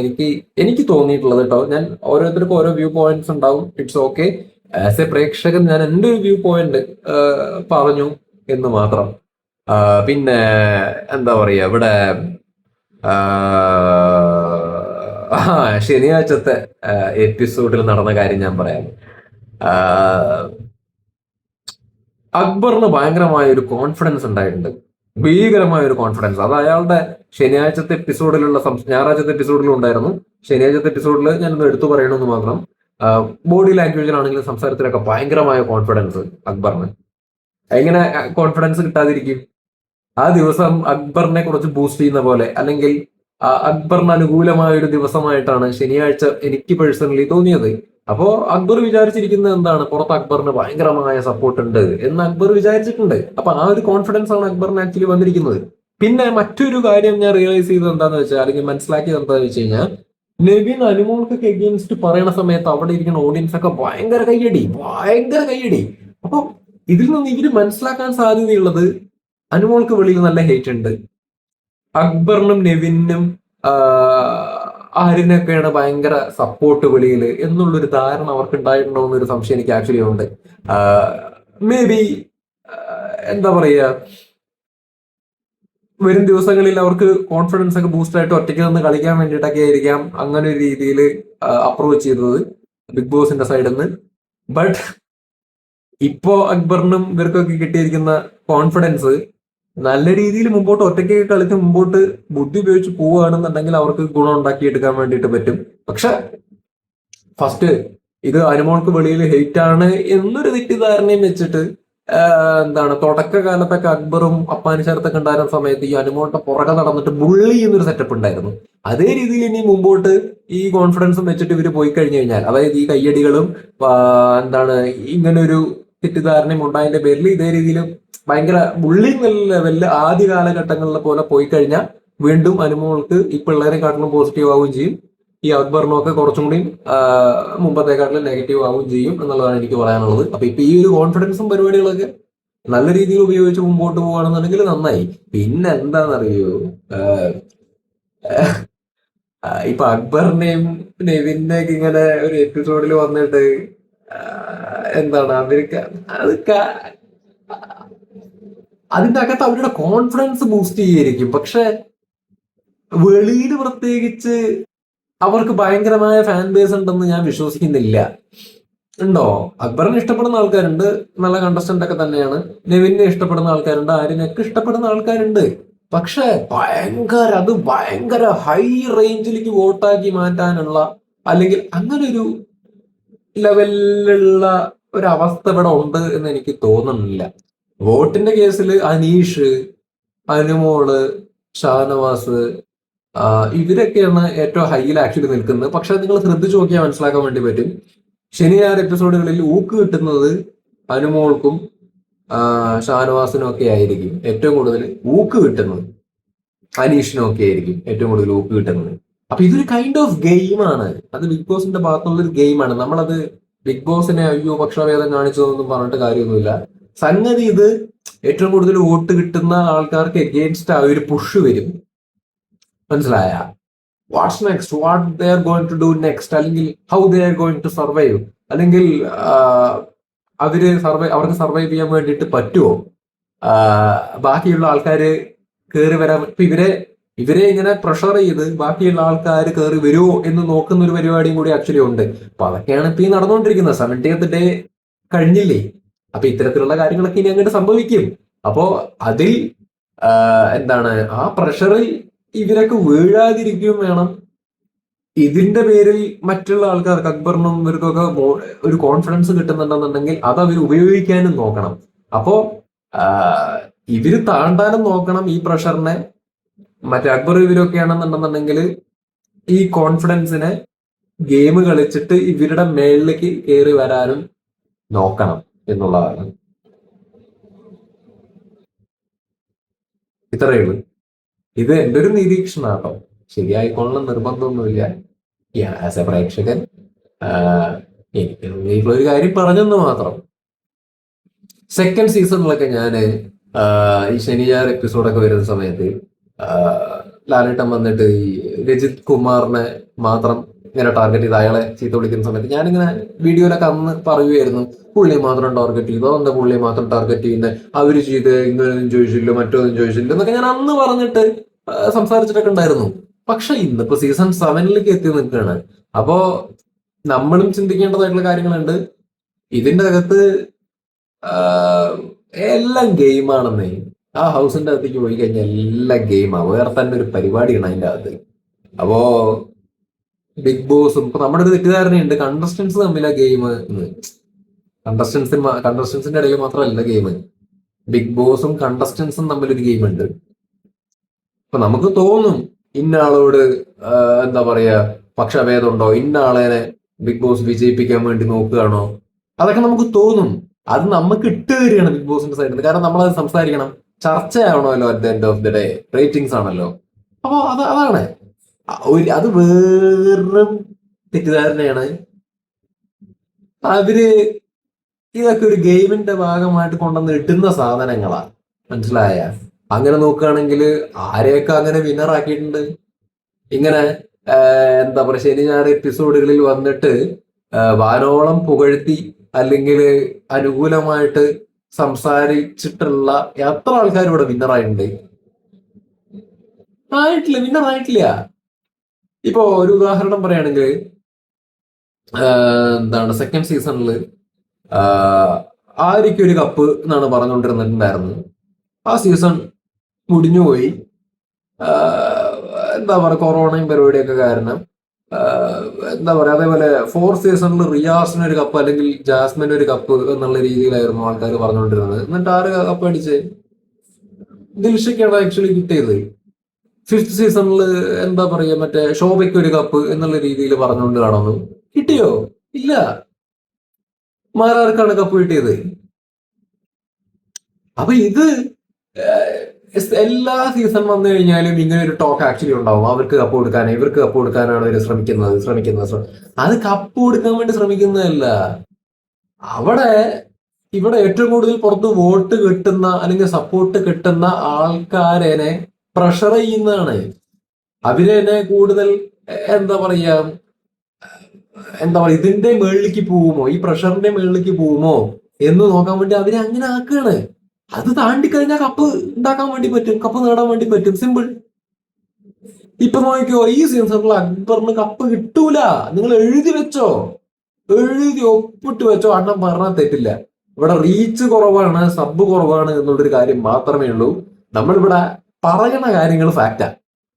എനിക്ക് തോന്നിയിട്ടുള്ളത് കേട്ടോ. ഞാൻ ഓരോരുത്തർക്കും ഓരോ വ്യൂ പോയിന്റ്സ് ഉണ്ടാവും. It's okay. ആസ് എ പ്രേക്ഷകൻ ഞാൻ എൻ്റെ ഒരു വ്യൂ പോയിന്റ് പറഞ്ഞു എന്ന് മാത്രം. പിന്നെ എന്താ പറയാ, ഇവിടെ ആ ശനിയാഴ്ചത്തെ എപ്പിസോഡിൽ നടന്ന കാര്യം ഞാൻ പറയാം. ആ, അക്ബറിന് ഭയങ്കരമായ ഒരു കോൺഫിഡൻസ് ഉണ്ടായിട്ടുണ്ട്. ഭീകരമായ ഒരു കോൺഫിഡൻസ് അത് അയാളുടെ ശനിയാഴ്ചത്തെ എപ്പിസോഡിലുള്ള ഞായറാഴ്ചത്തെ എപ്പിസോഡിലും ഉണ്ടായിരുന്നു. ശനിയാഴ്ചത്തെ എപ്പിസോഡിൽ ഞാനൊന്ന് എടുത്തു പറയണമെന്ന് മാത്രം. ബോഡി ലാംഗ്വേജിലാണെങ്കിലും സംസാരത്തിലൊക്കെ ഭയങ്കരമായ കോൺഫിഡൻസ് അക്ബറിന്. എങ്ങനെ കോൺഫിഡൻസ് കിട്ടാതിരിക്കും? ആ ദിവസം അക്ബറിനെ കുറച്ച് ബൂസ്റ്റ് ചെയ്യുന്ന പോലെ, അല്ലെങ്കിൽ അക്ബറിന് അനുകൂലമായ ഒരു ദിവസമായിട്ടാണ് ശനിയാഴ്ച എനിക്ക് പേഴ്സണലി തോന്നിയത്. അപ്പോ അക്ബർ വിചാരിച്ചിരിക്കുന്നത് എന്താണ്? പുറത്ത് അക്ബറിന് ഭയങ്കരമായ സപ്പോർട്ട് ഉണ്ട് എന്ന് അക്ബർ വിചാരിച്ചിട്ടുണ്ട്. അപ്പൊ ആ ഒരു കോൺഫിഡൻസ് ആണ് അക്ബറിന് ആക്ച്വലി വന്നിരിക്കുന്നത്. പിന്നെ മറ്റൊരു കാര്യം ഞാൻ റിയലൈസ് ചെയ്തത് എന്താന്ന് വെച്ചാൽ, അല്ലെങ്കിൽ മനസ്സിലാക്കിയത് എന്താണെന്ന് വെച്ച് കഴിഞ്ഞാൽ, നെവിൻ അനുമോൾക്കൊക്കെ എഗെയിൻസ്റ്റ് പറയണ സമയത്ത് അവിടെ ഇരിക്കുന്ന ഓഡിയൻസ് ഒക്കെ ഭയങ്കര കയ്യടി, ഭയങ്കര കയ്യടി. അപ്പൊ ഇതിൽ നിന്ന് ഇവര് മനസ്സിലാക്കാൻ സാധ്യതയുള്ളത്, അനുമോൾക്ക് വെളിയിൽ നല്ല ഹേറ്റ് ഉണ്ട്, അക്ബറിനും നെവിനും ആര്യനൊക്കെയാണ് ഭയങ്കര സപ്പോർട്ട് വെളിയിൽ എന്നുള്ളൊരു ധാരണ അവർക്ക് ഉണ്ടായിട്ടുണ്ടോ എന്നൊരു സംശയം എനിക്ക് ആക്ച്വലി ഉണ്ട്. മേ ബി എന്താ പറയുക, വരും ദിവസങ്ങളിൽ അവർക്ക് കോൺഫിഡൻസ് ഒക്കെ ബൂസ്റ്റ് ആയിട്ട് ഒറ്റയ്ക്ക് നിന്ന് കളിക്കാൻ വേണ്ടിയിട്ടൊക്കെ ആയിരിക്കാം അങ്ങനെ ഒരു രീതിയിൽ അപ്രോച്ച് ചെയ്തത് ബിഗ് ബോസിന്റെ സൈഡിൽ നിന്ന്. ബട്ട് ഇപ്പോ അക്ബറിനും ഇവർക്കൊക്കെ കിട്ടിയിരിക്കുന്ന കോൺഫിഡൻസ് നല്ല രീതിയിൽ മുമ്പോട്ട് ഒറ്റയ്ക്ക് കളിച്ച് മുമ്പോട്ട് ബുദ്ധി ഉപയോഗിച്ച് പോവുകയാണെന്നുണ്ടെങ്കിൽ അവർക്ക് ഗുണം ഉണ്ടാക്കിയെടുക്കാൻ വേണ്ടിയിട്ട് പറ്റും. പക്ഷെ ഫസ്റ്റ് ഇത് അനുമോൾക്ക് വെളിയിൽ ഹെയ്റ്റ് ആണ് എന്നൊരു തെറ്റിദ്ധാരണയും വെച്ചിട്ട് എന്താണ് തുടക്കകാലത്തൊക്കെ അക്ബറും അപ്പാനി ശരത്തൊക്കെ ഉണ്ടായിരുന്ന സമയത്ത് ഈ അനുമോളുടെ പുറകെ നടന്നിട്ട് ബുള്ളി എന്നൊരു സെറ്റപ്പ് ഉണ്ടായിരുന്നു. അതേ രീതിയിൽ ഇനി മുമ്പോട്ട് ഈ കോൺഫിഡൻസും വെച്ചിട്ട് ഇവര് പോയി കഴിഞ്ഞു കഴിഞ്ഞാൽ, അതായത് ഈ കയ്യടികളും എന്താണ് ഇങ്ങനെ ഒരു തെറ്റിദ്ധാരണയും ഉണ്ടായതിന്റെ പേരിൽ ഇതേ രീതിയിൽ ഭയങ്കര ബുള്ളിങ് ലെവലില് ആദ്യ കാലഘട്ടങ്ങളിലെ പോലെ പോയി കഴിഞ്ഞാൽ വീണ്ടും അനുമോൾക്ക് ഈ പിള്ളേരെക്കാട്ടിലും പോസിറ്റീവ് ആവുകയും ചെയ്യും, ഈ അക്ബറിനൊക്കെ കുറച്ചും കൂടി മുമ്പത്തെക്കാട്ടിലും നെഗറ്റീവ് ആവുകയും ചെയ്യും എന്നുള്ളതാണ് എനിക്ക് പറയാനുള്ളത്. അപ്പൊ ഇപ്പൊ ഈ ഒരു കോൺഫിഡൻസും പരിപാടികളൊക്കെ നല്ല രീതിയിൽ ഉപയോഗിച്ച് മുമ്പോട്ട് പോവുകയാണെന്നുണ്ടെങ്കിൽ നന്നായി. പിന്നെ എന്താണെന്നറിയോ, ഇപ്പൊ അക്ബറിന്റെയും നെവിന്റെയൊക്കെ ഇങ്ങനെ ഒരു എപ്പിസോഡിൽ വന്നിട്ട് എന്താണ് അവർക്ക് അത് അതിന്റെ അകത്ത് അവരുടെ കോൺഫിഡൻസ് ബൂസ്റ്റ് ചെയ്യായിരിക്കും. പക്ഷെ വെളിയിൽ പ്രത്യേകിച്ച് അവർക്ക് ഭയങ്കരമായ ഫാൻ ബേസ് ഉണ്ടെന്ന് ഞാൻ വിശ്വസിക്കുന്നില്ല. ഉണ്ടോ? അക്ബറിനെ ഇഷ്ടപ്പെടുന്ന ആൾക്കാരുണ്ട്, നല്ല കണ്ടസ്റ്റന്റ് ഒക്കെ തന്നെയാണ്. നെവിനെ ഇഷ്ടപ്പെടുന്ന ആൾക്കാരുണ്ട്, ആര്യനൊക്കെ ഇഷ്ടപ്പെടുന്ന ആൾക്കാരുണ്ട്. പക്ഷെ ഭയങ്കര ഹൈ റേഞ്ചിലേക്ക് വോട്ടാക്കി മാറ്റാനുള്ള, അല്ലെങ്കിൽ അങ്ങനെ ഒരു ലെവലിലുള്ള ഒരു അവസ്ഥ ഇവിടെ ഉണ്ട് എന്ന് എനിക്ക് തോന്നുന്നില്ല. വോട്ടിന്റെ കേസിൽ അനീഷ്, അനുമോള്, ഷാനവാസ് ഇവരൊക്കെയാണ് ഏറ്റവും ഹൈയിൽ ആക്ച്വലി നിൽക്കുന്നത്. പക്ഷെ നിങ്ങൾ ശ്രദ്ധിച്ചു നോക്കിയാൽ മനസ്സിലാക്കാൻ വേണ്ടി പറ്റും, ശനി ഞായർ എപ്പിസോഡുകളിൽ ഊക്ക് കിട്ടുന്നത് അനുമോൾക്കും ഷാനവാസിനും ഒക്കെ ആയിരിക്കും ഏറ്റവും കൂടുതൽ ഊക്ക് കിട്ടുന്നത്. അനീഷിനും ഒക്കെ ആയിരിക്കും ഏറ്റവും കൂടുതൽ ഊക്ക് കിട്ടുന്നത്. അപ്പൊ ഇതൊരു കൈൻഡ് ഓഫ് ഗെയിമാണ്. അത് ബിഗ് ബോസിന്റെ ഭാഗത്തുള്ള ഒരു ഗെയിമാണ്. നമ്മളത് ബിഗ് ബോസിനെ അയ്യോ പക്ഷഭേദം കാണിച്ചതൊന്നും പറഞ്ഞിട്ട് കാര്യമൊന്നുമില്ല. സംഗതി ഇത് ഏറ്റവും കൂടുതൽ വോട്ട് കിട്ടുന്ന ആൾക്കാർക്ക് എഗെയിൻസ്റ്റ് ആ ഒരു പുഷ് വരും. മനസ്സിലായ? What's next, what they are going to do next, അല്ലെങ്കിൽ how they are going to survive, അല്ലെങ്കിൽ അവർക്ക് സർവൈവ് ചെയ്യാൻ വേണ്ടിയിട്ട് പറ്റുമോ, ബാക്കിയുള്ള ആൾക്കാര് കയറി വരാൻ. ഇപ്പൊ ഇവരെ ഇങ്ങനെ പ്രഷർ ചെയ്ത് ബാക്കിയുള്ള ആൾക്കാർ കയറി വരുമോ എന്ന് നോക്കുന്ന ഒരു പരിപാടിയും കൂടി ആക്ച്വലി ഉണ്ട്. അപ്പൊ അതൊക്കെയാണ് ഇപ്പൊ ഈ നടന്നുകൊണ്ടിരിക്കുന്നത്. 70th ഡേ കഴിഞ്ഞില്ലേ? അപ്പൊ ഇത്തരത്തിലുള്ള കാര്യങ്ങളൊക്കെ ഇനി അങ്ങോട്ട് സംഭവിക്കും. അപ്പോ അതിൽ എന്താണ് ആ പ്രഷറിൽ ഇവരൊക്കെ വീഴാതിരിക്കുകയും വേണം. ഇതിന്റെ പേരിൽ മറ്റുള്ള ആൾക്കാർക്ക് അക്ബറിനും ഇവർക്കൊക്കെ ഒരു കോൺഫിഡൻസ് കിട്ടുന്നുണ്ടെന്നുണ്ടെങ്കിൽ അത് അവർ ഉപയോഗിക്കാനും നോക്കണം. അപ്പോ ഇവര് താണ്ടാനും നോക്കണം ഈ പ്രഷറിനെ. മറ്റേ അക്ബർ ഇവരൊക്കെ ആണെന്നുണ്ടെന്നുണ്ടെങ്കിൽ ഈ കോൺഫിഡൻസിനെ ഗെയിം കളിച്ചിട്ട് ഇവരുടെ മേളിലേക്ക് കയറി വരാനും നോക്കണം എന്നുള്ളതാണ്. ഇത്രയേ ഉള്ളൂ. ഇത് എൻ്റെ ഒരു നിരീക്ഷണാട്ടോ, ശരിയായിക്കൊള്ളണം നിർബന്ധമൊന്നുമില്ല. ആസ് എ പ്രേക്ഷകൻ എനിക്ക് ഒരു കാര്യം പറഞ്ഞെന്ന് മാത്രം. സെക്കൻഡ് സീസണിലൊക്കെ ഞാന് ഈ ശനി ഞായർ എപ്പിസോഡൊക്കെ വരുന്ന സമയത്ത് ലാലേട്ടൻ വന്നിട്ട് ഈ രജിത് കുമാറിനെ മാത്രം ഇങ്ങനെ ടാർഗറ്റ് ചെയ്ത് അയാളെ ചീത്ത വിളിക്കുന്ന സമയത്ത് ഞാനിങ്ങനെ വീഡിയോയിലൊക്കെ അന്ന് പറയുമായിരുന്നു, പുള്ളിയെ മാത്രം ടാർഗറ്റ് ചെയ്തോ, എന്താ പുള്ളിയെ മാത്രം ടാർഗറ്റ് ചെയ്യുന്നത്, അവര് ചെയ്ത് ഇങ്ങനെയൊന്നും ചോദിച്ചില്ല മറ്റൊന്നും ചോദിച്ചില്ല എന്നൊക്കെ ഞാൻ അന്ന് പറഞ്ഞിട്ട് സംസാരിച്ചിട്ടൊക്കെ ഉണ്ടായിരുന്നു. പക്ഷെ ഇന്നിപ്പോ സീസൺ 7ലേക്ക് എത്തി നിൽക്കുകയാണ്. അപ്പോ നമ്മളും ചിന്തിക്കേണ്ടതായിട്ടുള്ള കാര്യങ്ങളുണ്ട്. ഇതിന്റെ അകത്ത് ആഹ്, എല്ലാം ഗെയിമാണെന്നേ. ആ ഹൗസിന്റെ അകത്തേക്ക് പോയി കഴിഞ്ഞാൽ എല്ലാം ഗെയിമാ. വേറെ തന്നെ ഒരു പരിപാടിയാണ് അതിന്റെ അകത്ത്. അപ്പോ ബിഗ് ബോസും ഇപ്പൊ നമ്മുടെ ഒരു തെറ്റിദ്ധാരണയുണ്ട് കണ്ടസ്റ്റൻസ് തമ്മിലാ ഗെയിം എന്ന്. കണ്ടസ്റ്റൻസിന്റെ ഇടയിൽ മാത്രമല്ല ഗെയിം. ബിഗ് ബോസും കണ്ടസ്റ്റൻസും തമ്മിലൊരു ഗെയിം ഉണ്ട്. അപ്പൊ നമുക്ക് തോന്നും ഇന്ന ആളോട് എന്താ പറയാ പക്ഷഭേദമുണ്ടോ, ഇന്ന ആളെ ബിഗ് ബോസ് വിജയിപ്പിക്കാൻ വേണ്ടി നോക്കുകയാണോ, അതൊക്കെ നമുക്ക് തോന്നും. അത് നമുക്ക് ഇട്ട് തരികയാണ് ബിഗ് ബോസിന്റെ സൈഡിൽ നിന്ന്. കാരണം നമ്മളത് സംസാരിക്കണം, ചർച്ചയാവണമല്ലോ. At the end of the day ratings ആണല്ലോ. അപ്പൊ അതാണ് അത് വെറും തെറ്റിദ്ധാരണയാണ്. അവര് ഇതൊക്കെ ഒരു ഗെയിമിന്റെ ഭാഗമായിട്ട് കൊണ്ടുവന്ന് ഇടുന്ന സാധനങ്ങളാ. മനസ്സിലായ? അങ്ങനെ നോക്കുകയാണെങ്കിൽ ആരെയൊക്കെ അങ്ങനെ വിന്നർ ആക്കിയിട്ടുണ്ട്. ഇങ്ങനെ എന്താ പറയുക, ശനി ഞായർ എപ്പിസോഡുകളിൽ വന്നിട്ട് വാനോളം പുകഴ്ത്തി അല്ലെങ്കിൽ അനുകൂലമായിട്ട് സംസാരിച്ചിട്ടുള്ള എത്ര ആൾക്കാർ ഇവിടെ വിന്നർ ആയിട്ടുണ്ട്? വിന്നർ ആയിട്ടില്ല. ഇപ്പോ ഒരു ഉദാഹരണം പറയുകയാണെങ്കിൽ എന്താണ് സെക്കൻഡ് സീസണിൽ ആര്യയ്ക്ക് ഒരു കപ്പ് എന്നാണ് പറഞ്ഞുകൊണ്ടിരുന്നിട്ടുണ്ടായിരുന്നത്. ആ സീസൺ മുടിഞ്ഞുപോയി. എന്താ പറയുക, കൊറോണയും പരിപാടിയൊക്കെ കാരണം. എന്താ പറയുക, അതേപോലെ ഫോർത്ത് സീസണിൽ റിയാസിന് ഒരു കപ്പ് അല്ലെങ്കിൽ ജാസ്മിന് ഒരു കപ്പ് എന്നുള്ള രീതിയിലായിരുന്നു ആൾക്കാർ പറഞ്ഞുകൊണ്ടിരുന്നത്. എന്നിട്ട് ആര് കപ്പ് അടിച്ച്? ദിൽഷയ്ക്കാണ് ആക്ച്വലി കിട്ടിയത്. ഫിഫ്ത് സീസണിൽ എന്താ പറയുക, മറ്റേ ശോഭയ്ക്ക് ഒരു കപ്പ് എന്നുള്ള രീതിയിൽ പറഞ്ഞുകൊണ്ട് കാണുന്നു. കിട്ടിയോ? ഇല്ല. മാരാർക്കാണ് കപ്പ് കിട്ടിയത്. അപ്പൊ ഇത് എല്ലാ സീസൺ വന്നു കഴിഞ്ഞാലും ഇങ്ങനെ ഒരു ടോക്ക് ആക്ച്വലി ഉണ്ടാവും. അവർക്ക് കപ്പ് കൊടുക്കാൻ, ഇവർക്ക് കപ്പ് കൊടുക്കാനാണ് അവർ ശ്രമിക്കുന്നത്. അത് കപ്പ് കൊടുക്കാൻ വേണ്ടി ശ്രമിക്കുന്നതല്ല. ഇവിടെ ഏറ്റവും കൂടുതൽ പുറത്ത് വോട്ട് കിട്ടുന്ന അല്ലെങ്കിൽ സപ്പോർട്ട് കിട്ടുന്ന ആൾക്കാരെ പ്രഷർ ചെയ്യുന്നതാണ്. അവരെ കൂടുതൽ എന്താ പറയാ ഇതിന്റെ മേളിലേക്ക് പോവുമോ, ഈ പ്രഷറിന്റെ മേളിലേക്ക് പോവുമോ എന്ന് നോക്കാൻ വേണ്ടി അവരെ അങ്ങനെ ആക്കുകയാണ്. അത് താണ്ടിക്കഴിഞ്ഞാൽ കപ്പ് ഉണ്ടാക്കാൻ വേണ്ടി പറ്റും, കപ്പ് നേടാൻ വേണ്ടി പറ്റും. സിമ്പിൾ. ഇപ്പൊ നോക്കിക്കോ, ഈ സീസണിൽ അക്ബറിന് കപ്പ് കിട്ടൂല. നിങ്ങൾ എഴുതി വെച്ചോ, എഴുതി ഒപ്പിട്ട് വെച്ചോ. അണ്ണൻ പറഞ്ഞാൽ തെറ്റില്ല. ഇവിടെ റീച്ച് കുറവാണ്, സബ് കുറവാണ് എന്നുള്ളൊരു കാര്യം മാത്രമേ ഉള്ളൂ. നമ്മളിവിടെ പറയണ കാര്യങ്ങൾ ഫാക്റ്റാ,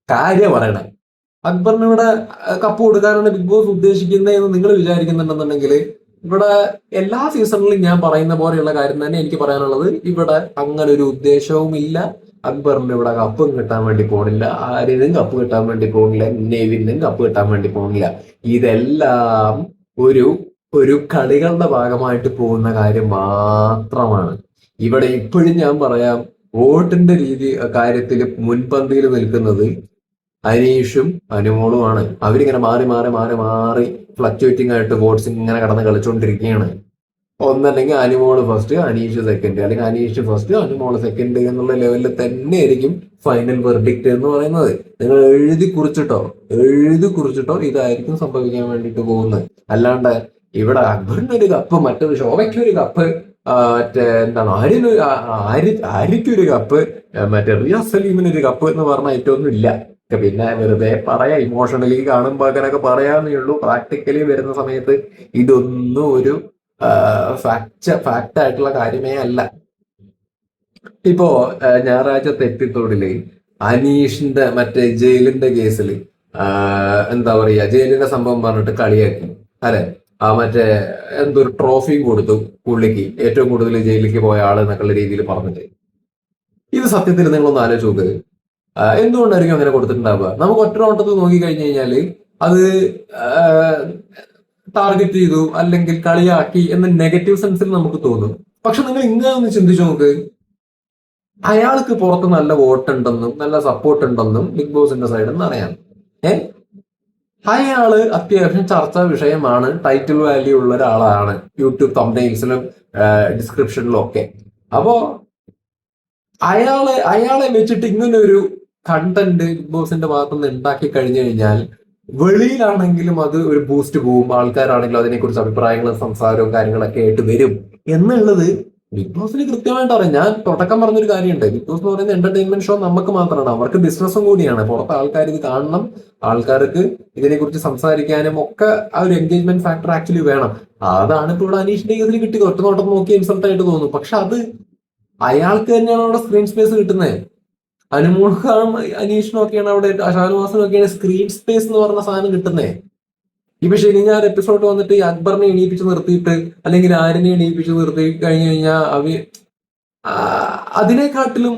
കാര്യം പറയണേ. അക്ബറിന് ഇവിടെ കപ്പ് കൊടുക്കാനാണ് ബിഗ് ബോസ് ഉദ്ദേശിക്കുന്നത് എന്ന് നിങ്ങൾ വിചാരിക്കുന്നുണ്ടെന്നുണ്ടെങ്കിൽ ഇവിടെ എല്ലാ സീസണിലും ഞാൻ പറയുന്ന പോലെയുള്ള കാര്യം തന്നെ എനിക്ക് പറയാനുള്ളത്. ഇവിടെ അങ്ങനെ ഒരു ഉദ്ദേശവും ഇല്ല. അക്ബറിന് ഇവിടെ കപ്പും കിട്ടാൻ വേണ്ടി പോണില്ല, ആര്യനും കപ്പ് കിട്ടാൻ വേണ്ടി പോണില്ല, നെവിനും കപ്പ് കിട്ടാൻ വേണ്ടി പോണില്ല. ഇതെല്ലാം ഒരു കളികളുടെ ഭാഗമായിട്ട് പോകുന്ന കാര്യം മാത്രമാണ്. ഇവിടെ ഇപ്പോഴും ഞാൻ പറയാം, വോട്ടിന്റെ കാര്യത്തിൽ മുൻപന്തിയിൽ നിൽക്കുന്നത് അനീഷും അനുമോളുമാണ്. അവരിങ്ങനെ മാറി ഫ്ലക്ച്വേറ്റിംഗ് ആയിട്ട് വോട്ട്സ് ഇങ്ങനെ കടന്ന് കളിച്ചുകൊണ്ടിരിക്കുകയാണ്. ഒന്നല്ലെങ്കിൽ അനുമോള് ഫസ്റ്റ്, അനീഷ് സെക്കൻഡ്, അല്ലെങ്കിൽ അനീഷ് ഫസ്റ്റ്, അനുമോള് സെക്കൻഡ് എന്നുള്ള ലെവലിൽ തന്നെ ആയിരിക്കും ഫൈനൽ വെർഡിക്റ്റ് എന്ന് പറയുന്നത്. നിങ്ങൾ എഴുതി കുറിച്ചിട്ടോ ഇതായിരിക്കും സംഭവിക്കാൻ വേണ്ടിയിട്ട് പോകുന്നത്. അല്ലാണ്ട് ഇവിടെ അക്ബറിന് ഒരു കപ്പ്, മറ്റൊരു ശോഭയ്ക്ക് ഒരു കപ്പ്, മറ്റേ എന്താണ് ആര്യയ്ക്കൊരു കപ്പ്, മറ്റേ റിയാസ് സലീമിന് ഒരു കപ്പ് എന്ന് പറഞ്ഞ ഏറ്റവും ഇല്ല. പിന്നെ വെറുതെ പറയാ, ഇമോഷണലി കാണുമ്പോൾ അങ്ങനെയൊക്കെ പറയാന്നേ ഉള്ളൂ. പ്രാക്ടിക്കലി വരുന്ന സമയത്ത് ഇതൊന്നും ഒരു ഫാക്റ്റ് ആയിട്ടുള്ള കാര്യമേ അല്ല. ഇപ്പോ ഞായറാഴ്ചത്തെ എപ്പിസോഡില് അനീഷിന്റെ മറ്റേ ജയിലിന്റെ കേസിൽ എന്താ പറയാ, ജയിലിന്റെ സംഭവം പറഞ്ഞിട്ട് കളിയാക്കി അല്ലെ. മറ്റേ എന്തൊരു ട്രോഫിയും കൊടുത്തു പുള്ളിക്ക്, ഏറ്റവും കൂടുതൽ ജയിലിലേക്ക് പോയ ആള് എന്നൊക്കെയുള്ള രീതിയിൽ പറഞ്ഞിട്ട്. ഇത് സത്യത്തിൽ നിങ്ങളൊന്ന് ആലോചിച്ച് നോക്ക്. എന്തുകൊണ്ടായിരിക്കും അങ്ങനെ കൊടുത്തിട്ടുണ്ടാവുക? നമുക്ക് ഒറ്റ നോട്ടത്തിൽ നോക്കി കഴിഞ്ഞു കഴിഞ്ഞാല് അത് ടാർഗറ്റ് ചെയ്തു അല്ലെങ്കിൽ കളിയാക്കി എന്ന നെഗറ്റീവ് സെൻസിൽ നമുക്ക് തോന്നും. പക്ഷെ നിങ്ങൾ ഇങ്ങനെ ഒന്ന് ചിന്തിച്ചു നോക്ക്, അയാൾക്ക് പുറത്ത് നല്ല വോട്ട് ഉണ്ടെന്നും നല്ല സപ്പോർട്ട് ഉണ്ടെന്നും ബിഗ് ബോസിന്റെ സൈഡിൽ നിന്ന് അറിയാം. അയാള് അത്യാവശ്യം ചർച്ചാ വിഷയമാണ്, ടൈറ്റിൽ വാല്യൂ ഉള്ള ഒരാളാണ് യൂട്യൂബ് തംബ്നെയിൽസിലും ഡിസ്ക്രിപ്ഷനിലും ഒക്കെ. അപ്പോ അയാളെ വെച്ചിട്ട് ഇങ്ങനെ ഒരു കണ്ടന്റ് ബിഗ് ബോസിന്റെ ഭാഗത്തുനിന്ന് ഉണ്ടാക്കി കഴിഞ്ഞു കഴിഞ്ഞാൽ വെളിയിലാണെങ്കിലും അത് ഒരു ബൂസ്റ്റ് പോവും. ആൾക്കാരാണെങ്കിലും അതിനെക്കുറിച്ച് അഭിപ്രായങ്ങളും സംസാരവും കാര്യങ്ങളൊക്കെ ആയിട്ട് വരും എന്നുള്ളത് ബിഗ് ബോസിന് കൃത്യമായിട്ട് അറിയാം. ഞാൻ തുടക്കം പറഞ്ഞൊരു കാര്യമുണ്ട്. ബിഗ് ബോസ് എന്ന് പറയുന്നത് എന്റർടൈൻമെന്റ് ഷോ നമുക്ക് മാത്രമാണ്, അവർക്ക് ബിസിനസ്സും കൂടിയാണ്. പുറത്ത് ആൾക്കാർ ഇത് കാണണം, ആൾക്കാർക്ക് ഇതിനെക്കുറിച്ച് സംസാരിക്കാനും ഒക്കെ ആ ഒരു എൻഗേജ്മെന്റ് ഫാക്ടർ ആക്ച്വലി വേണം. അതാണ് ഇപ്പോൾ ഇവിടെ അനീഷിന്റെ കേസിൽ കിട്ടിയത്. ഒറ്റ നോട്ടം നോക്കി ഇൻസൾട്ട് ആയിട്ട് തോന്നും, പക്ഷെ അത് അയാൾക്ക് തന്നെയാണ് അവിടെ സ്ക്രീൻ സ്പേസ് കിട്ടുന്നത്. അനുമോൾക്കാണ് അനീഷിനും ഒക്കെയാണ് അവിടെ, ഷാനവാസിനും ഒക്കെയാണ് സ്ക്രീൻ സ്പേസ് എന്ന് പറഞ്ഞ സാധനം കിട്ടുന്നത്. ഇപ്പൊ ശനി ഞാൻ എപ്പിസോഡ് വന്നിട്ട് ഈ അക്ബറിനെ എണീപ്പിച്ച് നിർത്തിയിട്ട് അല്ലെങ്കിൽ ആരിനെ എണീപ്പിച്ച് നിർത്തി കഴിഞ്ഞു കഴിഞ്ഞാൽ ആ, അതിനെക്കാട്ടിലും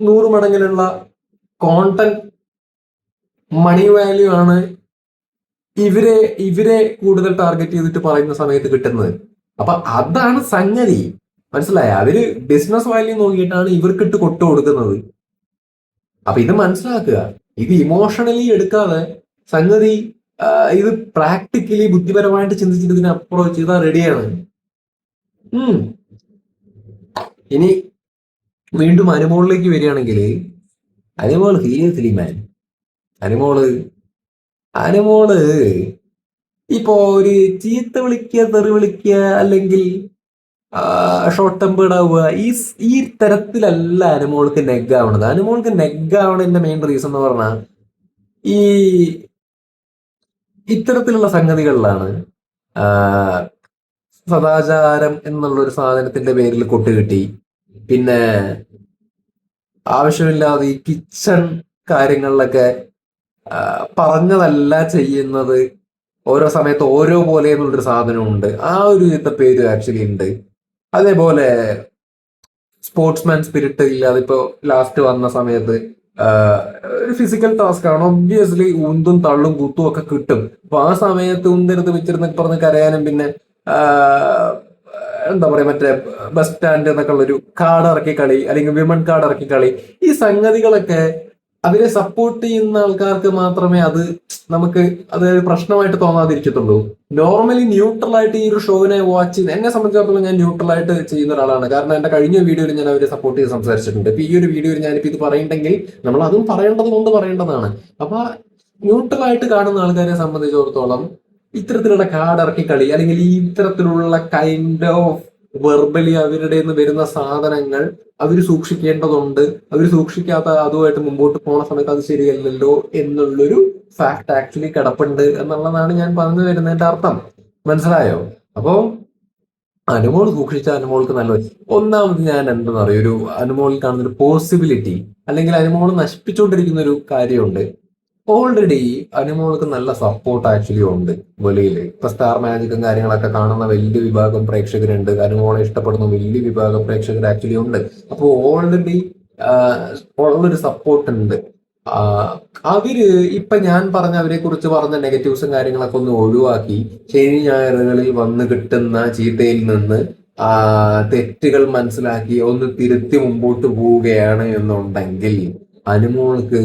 100 മടങ്ങിലുള്ള കോണ്ടന്റ് മണി വാല്യൂ ആണ് ഇവരെ ഇവരെ കൂടുതൽ ടാർഗറ്റ് ചെയ്തിട്ട് പറയുന്ന സമയത്ത് കിട്ടുന്നത്. അപ്പൊ അതാണ് സംഗതി, മനസ്സിലായ? അവര് ബിസിനസ് വാല്യൂ നോക്കിയിട്ടാണ് ഇവർക്കിട്ട് കൊട്ടു കൊടുക്കുന്നത്. അപ്പൊ ഇത് മനസ്സിലാക്കുക. ഇത് ഇമോഷണലി എടുക്കാതെ സംഗതി ഇത് പ്രാക്ടിക്കലി ബുദ്ധിപരമായിട്ട് ചിന്തിച്ചിട്ട് ഇതിനെ അപ്രോച്ച് ചെയ്താൽ റെഡിയാണ്. ഇനി വീണ്ടും അനുമോളിലേക്ക് വരികയാണെങ്കിൽ, അനുമോൾ സീരിയസ്ലി മാൻ, അനുമോള് അനുമോള് ഇപ്പോ ഒരു ചീത്ത വിളിക്കുക, തെറി വിളിക്കുക, അല്ലെങ്കിൽ ഷോർട്ട് ടെമ്പേർഡ് ആവുക, ഈ തരത്തിലല്ല അനുമോൾക്ക് നെഗ് ആവണത്. അനുമോൾക്ക് നെഗ് ആവണതിന്റെ മെയിൻ റീസൺ എന്ന് പറഞ്ഞാൽ ഈ ഇത്തരത്തിലുള്ള സംഗതികളിലാണ്. സദാചാരം എന്നുള്ള ഒരു സാധനത്തിന്റെ പേരിൽ കൊട്ടുകിട്ടി, പിന്നെ ആവശ്യമില്ലാതെ ഈ കിച്ചൺ കാര്യങ്ങളിലൊക്കെ പറഞ്ഞതല്ല ചെയ്യുന്നത്, ഓരോ സമയത്ത് ഓരോ പോലെ എന്നുള്ളൊരു സാധനമുണ്ട്. ആ ഒരു ഇത്തെ പേര് ആക്ച്വലി ഉണ്ട്. അതേപോലെ സ്പോർട്സ്മാൻ സ്പിരിറ്റ് ഇല്ലാതെ ഇപ്പോ ലാസ്റ്റ് വന്ന സമയത്ത് ഒരു ഫിസിക്കൽ ടാസ്ക് ആണ്, ഒബ്വിയസ്ലി ഉന്തും തള്ളും കുത്തും ഒക്കെ കിട്ടും. അപ്പൊ ആ സമയത്ത് ഉന്തരുത് വെച്ചിരുന്നൊക്കെ പറഞ്ഞ് കരയാനും, പിന്നെ എന്താ പറയാ, മറ്റേ ബസ് സ്റ്റാൻഡ് എന്നൊക്കെ ഉള്ളൊരു കാർഡ് ഇറക്കി കളി, അല്ലെങ്കിൽ വിമൺ കാർഡ് ഇറക്കി കളി, ഈ സംഗതികളൊക്കെ അവരെ സപ്പോർട്ട് ചെയ്യുന്ന ആൾക്കാർക്ക് മാത്രമേ അത് നമുക്ക് അത് പ്രശ്നമായിട്ട് തോന്നാതിരിക്കത്തുള്ളൂ. നോർമലി ന്യൂട്രൽ ആയിട്ട് ഈ ഒരു ഷോവിനെ വാച്ച് ചെയ്യുന്ന എന്നെ സംബന്ധിച്ചിടത്തോളം ഞാൻ ന്യൂട്രൽ ആയിട്ട് ചെയ്യുന്ന ഒരാളാണ്. കാരണം എന്റെ കഴിഞ്ഞ വീഡിയോയിൽ ഞാൻ അവരെ സപ്പോർട്ട് ചെയ്ത് സംസാരിച്ചിട്ടുണ്ട്. ഇപ്പൊ ഈ ഒരു വീഡിയോയിൽ ഞാനിപ്പോ ഇത് പറയുന്നുണ്ടെങ്കിൽ നമ്മൾ അതും പറയേണ്ടത് കൊണ്ട് പറയേണ്ടതാണ്. അപ്പൊ ന്യൂട്രൽ ആയിട്ട് കാണുന്ന ആൾക്കാരെ സംബന്ധിച്ചിടത്തോളം ഇത്തരത്തിലുള്ള കാർഡ് ഇറക്കി കളി, അല്ലെങ്കിൽ ഈ ഇത്തരത്തിലുള്ള കൈൻഡ് ഓഫ് വെർബലി അവരുടെ നിന്ന് വരുന്ന സാധനങ്ങൾ അവർ സൂക്ഷിക്കേണ്ടതുണ്ട്. അവർ സൂക്ഷിക്കാത്ത അതുമായിട്ട് മുമ്പോട്ട് പോണ സമയത്ത് അത് ശരിയല്ലല്ലോ എന്നുള്ളൊരു ഫാക്ട് ആക്ച്വലി കിടപ്പുണ്ട് എന്നുള്ളതാണ് ഞാൻ പറഞ്ഞു വരുന്നതിന്റെ അർത്ഥം. മനസ്സിലായോ? അപ്പോ അനുമോൾ സൂക്ഷിച്ച അനുമോൾക്ക് നല്ലത്. ഒന്നാമത് ഞാൻ എന്തെന്ന് പറയും, ഒരു അനുമോളിൽ കാണുന്ന ഒരു പോസിബിലിറ്റി, അല്ലെങ്കിൽ അനുമോൾ നശിപ്പിച്ചുകൊണ്ടിരിക്കുന്ന ഒരു കാര്യമുണ്ട്. ഓൾറെഡി അനുമോൾക്ക് നല്ല സപ്പോർട്ട് ആക്ച്വലി ഉണ്ട് വെളിയിൽ. ഇപ്പൊ സ്റ്റാർ മാജിക്കും കാര്യങ്ങളൊക്കെ കാണുന്ന വലിയ വിഭാഗം പ്രേക്ഷകരുണ്ട്, അനുമോളെ ഇഷ്ടപ്പെടുന്ന വലിയ വിഭാഗം പ്രേക്ഷകർ ആക്ച്വലി ഉണ്ട്. അപ്പോൾ ഓൾറെഡി ഉള്ളൊരു സപ്പോർട്ട് ഉണ്ട്. അവര് ഇപ്പൊ ഞാൻ പറഞ്ഞ അവരെ കുറിച്ച് പറഞ്ഞ നെഗറ്റീവ്സും കാര്യങ്ങളൊക്കെ ഒന്ന് ഒഴിവാക്കി ശനി ഞായറുകളിൽ വന്ന് കിട്ടുന്ന ചീത്തയിൽ നിന്ന് തെറ്റുകൾ മനസ്സിലാക്കി ഒന്ന് തിരുത്തി മുമ്പോട്ട് പോവുകയാണ് എന്നുണ്ടെങ്കിൽ അനുമോൾക്ക്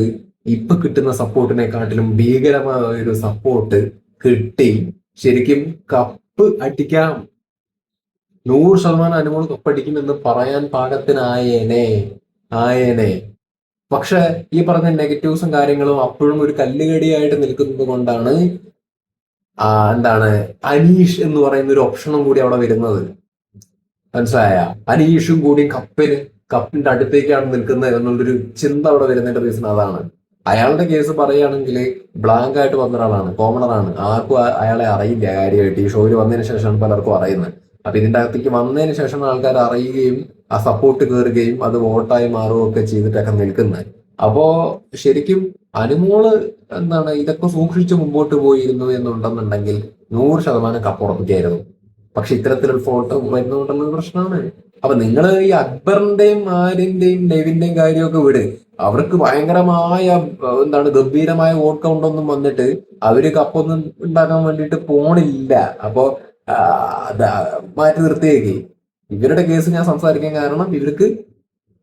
ഇപ്പൊ കിട്ടുന്ന സപ്പോർട്ടിനെക്കാട്ടിലും ഭീകരമായ ഒരു സപ്പോർട്ട് കിട്ടി ശരിക്കും കപ്പ് അടിക്കാം. 100% അനുമോൾ കപ്പടിക്കുമെന്ന് പറയാൻ പാകത്തിനായേനെ ആയേനെ. പക്ഷെ ഈ പറഞ്ഞ നെഗറ്റീവ്സും കാര്യങ്ങളും അപ്പോഴും ഒരു കല്ലുകടിയായിട്ട് നിൽക്കുന്നത് കൊണ്ടാണ് എന്താണ് അനീഷ് എന്ന് പറയുന്ന ഒരു ഓപ്ഷനും കൂടി അവിടെ വരുന്നത്. മനസ്സിലായ? അനീഷും കൂടി കപ്പിന്റെ അടുത്തേക്കാണ് നിൽക്കുന്നത് എന്നുള്ളൊരു ചിന്ത അവിടെ വരുന്നതിന്റെ റീസൺ അതാണ്. അയാളുടെ കേസ് പറയുകയാണെങ്കിൽ ബ്ലാങ്ക് ആയിട്ട് വന്ന ഒരാളാണ്, കോമണറാണ്, ആർക്കും അയാളെ അറിയില്ല കാര്യമായിട്ട്. ഈ ഷോയിൽ വന്നതിന് ശേഷമാണ് പലർക്കും അറിയുന്നത്. അപ്പൊ ഇതിന്റെ അകത്തേക്ക് വന്നതിന് ശേഷം ആൾക്കാർ അറിയുകയും ആ സപ്പോർട്ട് കയറുകയും അത് വോട്ടായി മാറുകയും ഒക്കെ ചെയ്തിട്ടൊക്കെ നിൽക്കുന്നത്. അപ്പോ ശരിക്കും അനുമോള് എന്താണ് ഇതൊക്കെ സൂക്ഷിച്ച് മുമ്പോട്ട് പോയിരുന്നു എന്നുണ്ടെന്നുണ്ടെങ്കിൽ 100% കപ്പുറപ്പിക്കായിരുന്നു. പക്ഷെ ഇത്തരത്തിലുള്ള ഫോട്ടോ വരുന്നതുകൊണ്ടുള്ള പ്രശ്നമാണ്. അപ്പൊ നിങ്ങൾ ഈ അക്ബറിന്റെയും ആര്യന്റെയും നെവിന്റെയും കാര്യമൊക്കെ വിട്. അവർക്ക് ഭയങ്കരമായ എന്താണ് ഗംഭീരമായ വോട്ട് കൗണ്ട് ഒന്നും വന്നിട്ട് അവര് കപ്പൊന്നും ഉണ്ടാക്കാൻ വേണ്ടിയിട്ട് പോണില്ല. അപ്പോ മാറ്റി നിർത്തിയേക്ക്. ഇവരുടെ കേസ് ഞാൻ സംസാരിക്കാൻ കാരണം ഇവർക്ക്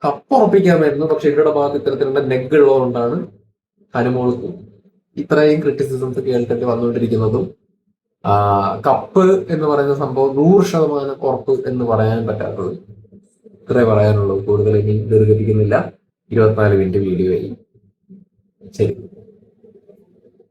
കപ്പുറപ്പിക്കാമായിരുന്നു. പക്ഷെ ഇവരുടെ ഭാഗത്ത് ഇത്തരത്തിലുള്ള നെഗ് ഉള്ളതുകൊണ്ടാണ് അനുമോൾക്ക് ഇത്രയും ക്രിറ്റിസിസംസ് കേൾക്കേണ്ടി വന്നുകൊണ്ടിരിക്കുന്നതും. കപ്പ് എന്ന് പറയുന്ന സംഭവം 100% ഉറപ്പ് എന്ന് പറയാൻ പറ്റാത്തത്. ഇത്രേ പറയാനുള്ളൂ. കൂടുതൽ ഇനി ദീർഘിപ്പിക്കുന്നില്ല. 24 മിനിറ്റ് വീഡിയോ ആയി. ശരി.